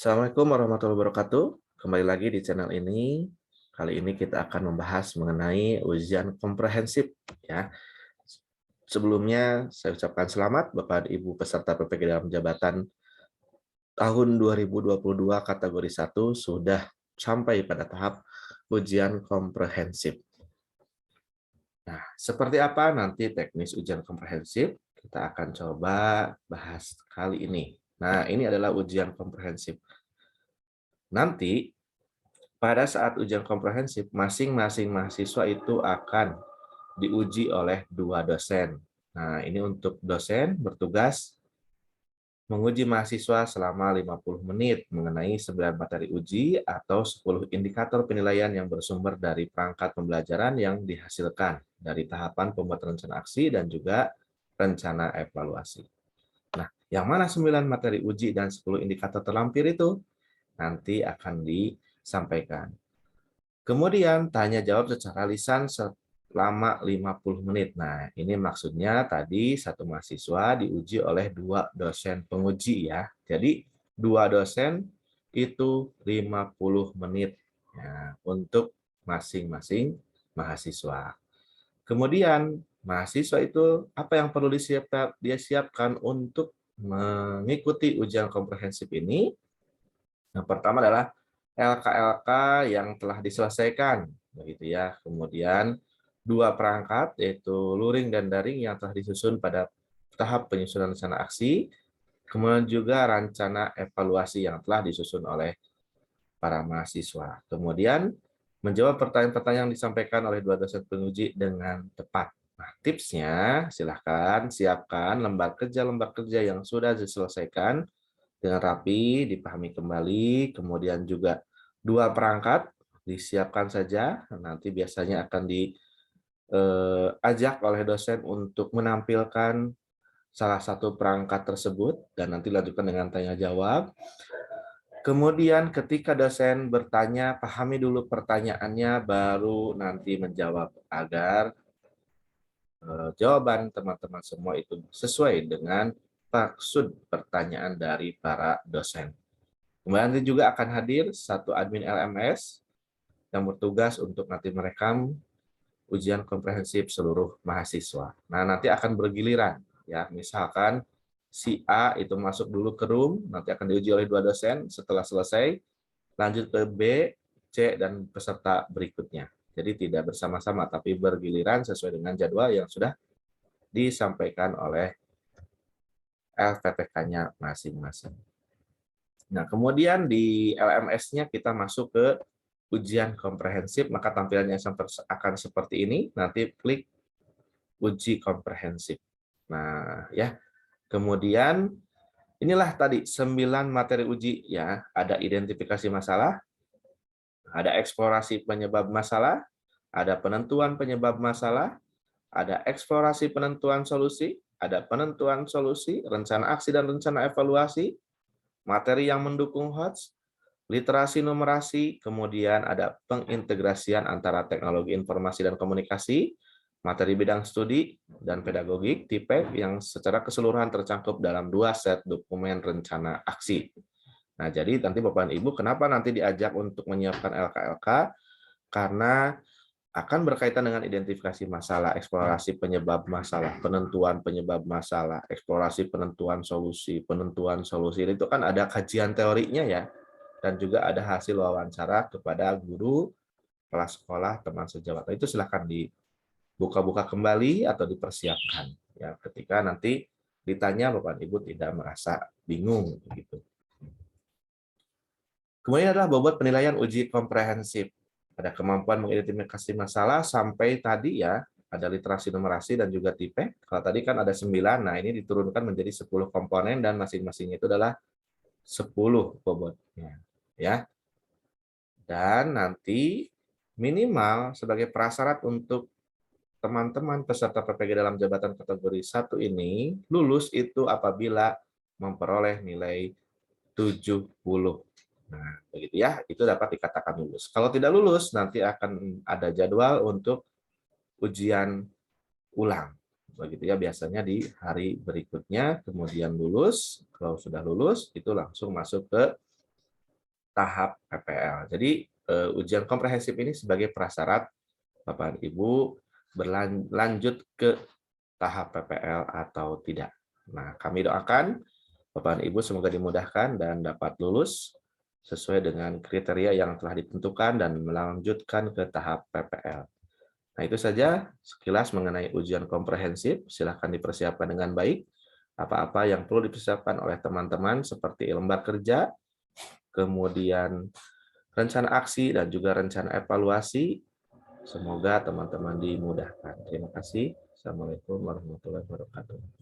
Assalamualaikum warahmatullahi wabarakatuh. Kembali lagi di channel ini. Kali ini kita akan membahas mengenai ujian komprehensif ya. Sebelumnya saya ucapkan selamat Bapak dan Ibu peserta PPG dalam jabatan tahun 2022 kategori 1 sudah sampai pada tahap ujian komprehensif. Nah, seperti apa nanti teknis ujian komprehensif? Kita akan coba bahas kali ini. Nah, ini adalah ujian komprehensif. Nanti pada saat ujian komprehensif, masing-masing mahasiswa itu akan diuji oleh dua dosen. Nah, ini untuk dosen bertugas menguji mahasiswa selama 50 menit mengenai 9 materi uji atau 10 indikator penilaian yang bersumber dari perangkat pembelajaran yang dihasilkan dari tahapan pembuatan rencana aksi dan juga rencana evaluasi. Nah, yang mana 9 materi uji dan 10 indikator terlampir itu nanti akan disampaikan. Kemudian tanya jawab secara lisan selama 50 menit. Nah, ini maksudnya tadi satu mahasiswa diuji oleh dua dosen penguji ya. Jadi dua dosen itu 50 menit ya, untuk masing-masing mahasiswa. Kemudian mahasiswa itu apa yang perlu dia siapkan untuk mengikuti ujian komprehensif ini? Yang pertama adalah LK-LK yang telah diselesaikan, begitu ya. Kemudian dua perangkat yaitu luring dan daring yang telah disusun pada tahap penyusunan rencana aksi, kemudian juga rencana evaluasi yang telah disusun oleh para mahasiswa. Kemudian menjawab pertanyaan-pertanyaan yang disampaikan oleh dua dosen penguji dengan tepat. Nah, tipsnya silahkan siapkan lembar kerja yang sudah diselesaikan dengan rapi, dipahami kembali, kemudian juga dua perangkat disiapkan saja, nanti biasanya akan diajak oleh dosen untuk menampilkan salah satu perangkat tersebut, dan nanti lanjutkan dengan tanya jawab. Kemudian ketika dosen bertanya, pahami dulu pertanyaannya, baru nanti menjawab agar jawaban teman-teman semua itu sesuai dengan maksud pertanyaan dari para dosen. Kemudian nanti juga akan hadir satu admin LMS yang bertugas untuk nanti merekam ujian komprehensif seluruh mahasiswa. Nah, nanti akan bergiliran ya. Misalkan si A itu masuk dulu ke room, nanti akan diuji oleh dua dosen, setelah selesai lanjut ke B, C dan peserta berikutnya. Jadi tidak bersama-sama tapi bergiliran sesuai dengan jadwal yang sudah disampaikan oleh LPTK-nya masing-masing. Nah, kemudian di LMS-nya kita masuk ke ujian komprehensif, maka tampilannya akan seperti ini. Nanti klik uji komprehensif. Nah, ya. Kemudian inilah tadi 9 materi uji ya. Ada identifikasi masalah, ada eksplorasi penyebab masalah, ada penentuan penyebab masalah, ada eksplorasi penentuan solusi, ada penentuan solusi, rencana aksi dan rencana evaluasi, materi yang mendukung HOTS, literasi numerasi, kemudian ada pengintegrasian antara teknologi informasi dan komunikasi, materi bidang studi, dan pedagogik, TIPEK, yang secara keseluruhan tercangkup dalam dua set dokumen rencana aksi. Nah, jadi nanti Bapak dan Ibu, kenapa nanti diajak untuk menyiapkan LK-LK? Karena akan berkaitan dengan identifikasi masalah, eksplorasi penyebab masalah, penentuan penyebab masalah, eksplorasi penentuan solusi itu kan ada kajian teorinya ya, dan juga ada hasil wawancara kepada guru, kelas sekolah, teman sejawat. Itu silakan dibuka-buka kembali atau dipersiapkan ya ketika nanti ditanya Bapak Ibu tidak merasa bingung begitu. Kemudian adalah bobot penilaian uji komprehensif. Ada kemampuan mengidentifikasi masalah sampai tadi ya, ada literasi numerasi dan juga tipe. Kalau tadi kan ada 9, nah ini diturunkan menjadi 10 komponen dan masing-masing itu adalah 10 bobotnya. Ya. Dan nanti minimal sebagai prasyarat untuk teman-teman peserta PPG dalam jabatan kategori 1 ini lulus itu apabila memperoleh nilai 70. Nah, begitu ya, itu dapat dikatakan lulus. Kalau tidak lulus, nanti akan ada jadwal untuk ujian ulang. Begitu ya, biasanya di hari berikutnya, kemudian lulus. Kalau sudah lulus, itu langsung masuk ke tahap PPL. Jadi ujian komprehensif ini sebagai prasyarat Bapak dan Ibu berlanjut ke tahap PPL atau tidak. Nah, kami doakan Bapak dan Ibu semoga dimudahkan dan dapat lulus sesuai dengan kriteria yang telah ditentukan dan melanjutkan ke tahap PPL. Nah, itu saja sekilas mengenai ujian komprehensif. Silakan dipersiapkan dengan baik. Apa-apa yang perlu dipersiapkan oleh teman-teman seperti lembar kerja, kemudian rencana aksi, dan juga rencana evaluasi. Semoga teman-teman dimudahkan. Terima kasih. Assalamualaikum warahmatullahi wabarakatuh.